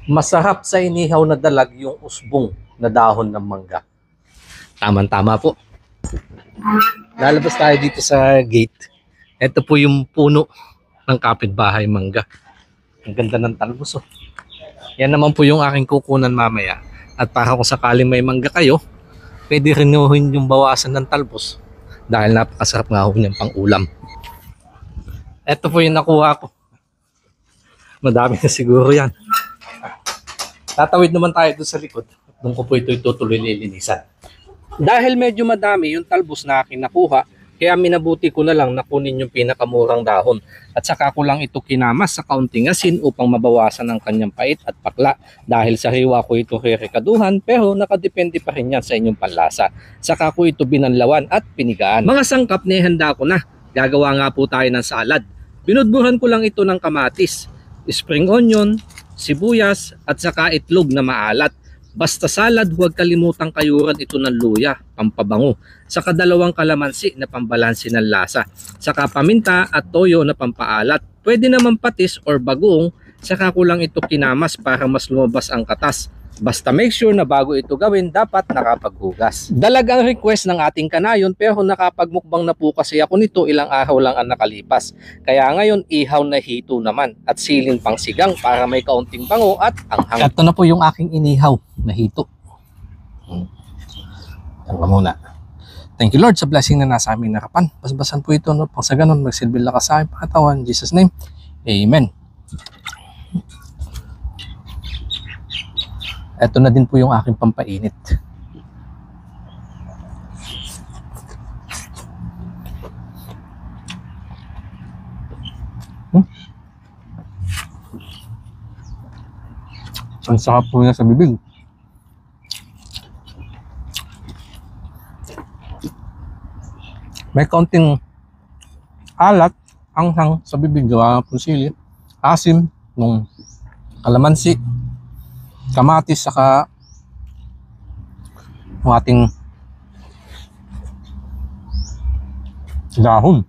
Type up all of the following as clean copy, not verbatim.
Masarap sa inihaw na dalag yung usbong na dahon ng mangga. Tama-tama po. Lalabas tayo dito sa gate. Ito po yung puno ng kapitbahay mangga. Ang ganda ng talbos oh. Yan naman po yung aking kukunan mamaya. At para kung sakaling may mangga kayo, pwede rin yung bawasan ng talbos. Dahil napakasarap nga ho niyang pang ulam. Ito po yung nakuha ko. Madami na siguro yan. Tatawid naman tayo doon sa likod. Doon ko po ito itutuloy lilinisan. Dahil medyo madami yung talbos na aking nakuha, kaya minabuti ko na lang na kunin yung pinakamurang dahon. At saka ko lang ito kinamas sa kaunting asin upang mabawasan ang kanyang pait at pakla. Dahil sa hiwa ko ito rekaduhan, pero nakadepende pa rin yan sa inyong panlasa. Saka ko ito binanlawan at pinigaan. Mga sangkap na handa ko na. Gagawa nga po tayo ng salad. Binudburan ko lang ito ng kamatis, spring onion, sibuyas at saka itlog na maalat. Basta salad, huwag kalimutang kayuran ito ng luya, pampabango. Saka 2 kalamansi na pambalansi ng lasa. Saka paminta at toyo na pampaalat. Pwede naman patis or bagoong, saka ko lang ito kinamas para mas lumabas ang katas. Basta make sure na bago ito gawin, dapat nakapaghugas. Dalag ang request ng ating kanayon pero nakapagmukbang na po kasi ako nito, ilang araw lang ang nakalipas. Kaya ngayon ihaw na hito naman at siling pang sigang para may kaunting bango at anghang. Ito na po yung aking inihaw na hito. Tanga muna. Thank you Lord sa blessing na nasa aming narapan. Basbasan po ito, no? Pang sa ganun, magsilbi lakas sa aming pangatawan. In Jesus name, Amen. Ito na din po yung aking pampainit. Ang sarap po niya sa bibig. May kaunting alat, anghang sa bibig, gawa ng sili, asim, nung kalamansi, kamatis, saka ang ating dahon.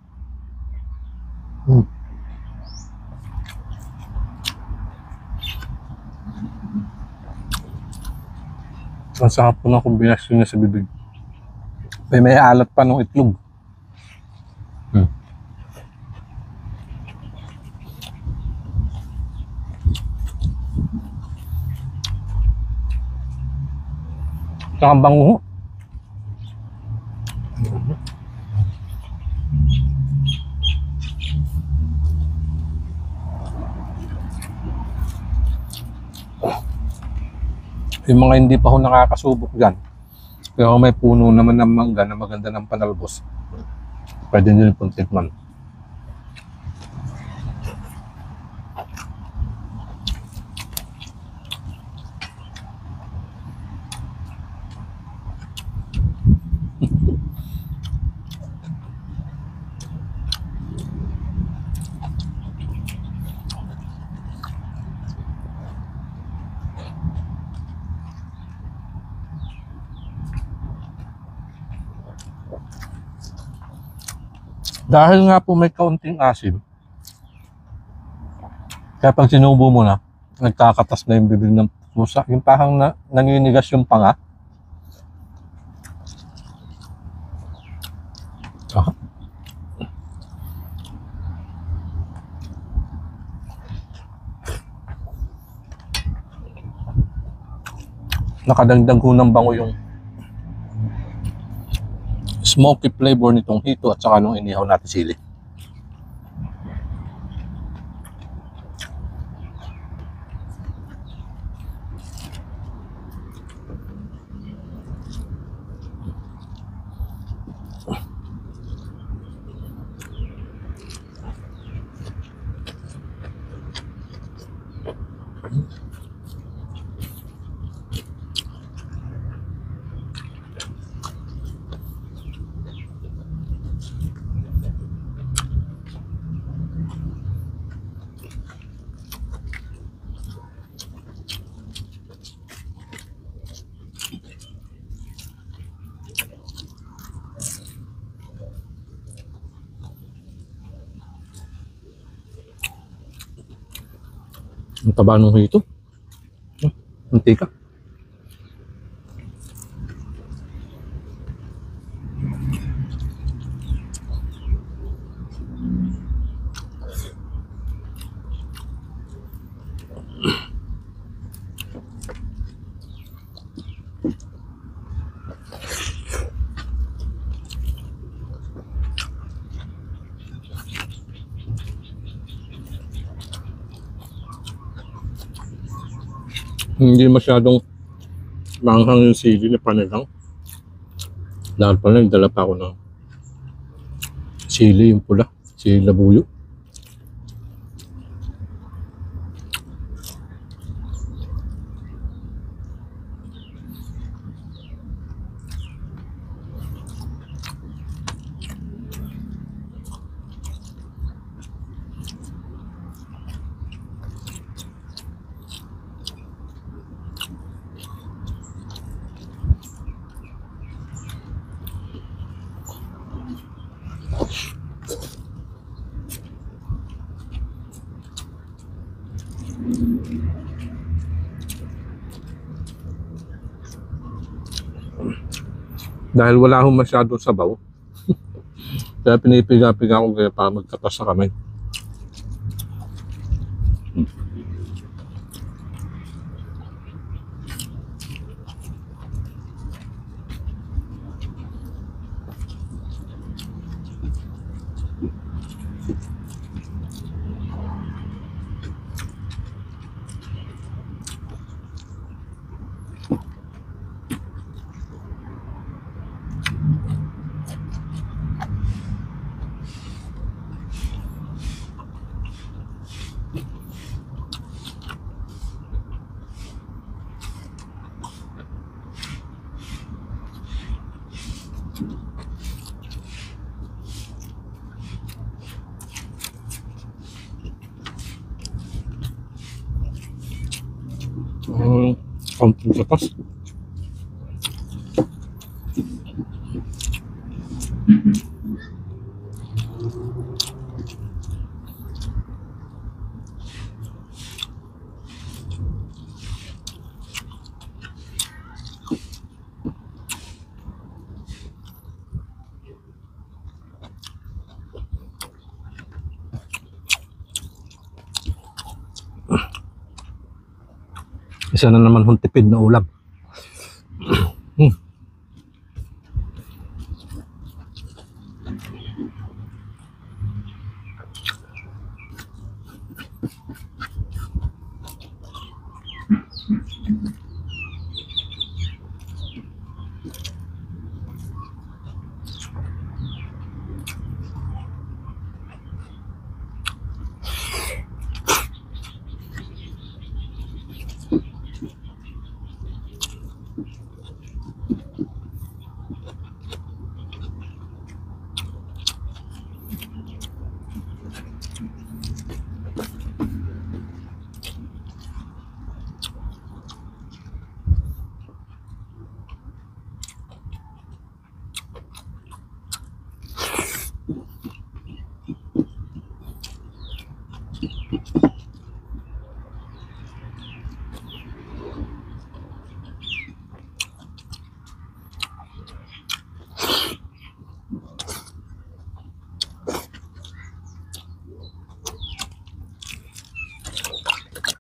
Ang sarap po ng kombinasyon niya sa bibig. May alat pa ng itlog. Saka bango. Yung mga hindi pa ho nakakasubok dyan, pero may puno naman ng mangga na maganda ng panalbos, pwede nyo pong tikman. Dahil nga po may kaunting asim, kaya pag sinubo mo na, nagkakatas na yung bibig ng pusa. Yung parang naninigas yung panga. Nakadagdag ho ng bango yung smoky flavor nitong hito at saka nung inihaw natin sili. Ang taba nung hito. Mantika. Hindi masyadong manghang yung sili na panigang. Dahil pala nagdala pa ako ng sili yung pula, sili labuyo. Dahil wala akong masyadong sabaw, kaya pinipiga-piga ko kaya para magkatas sa kamay. Kaunting katas. Isa na naman hong tipid na ulam.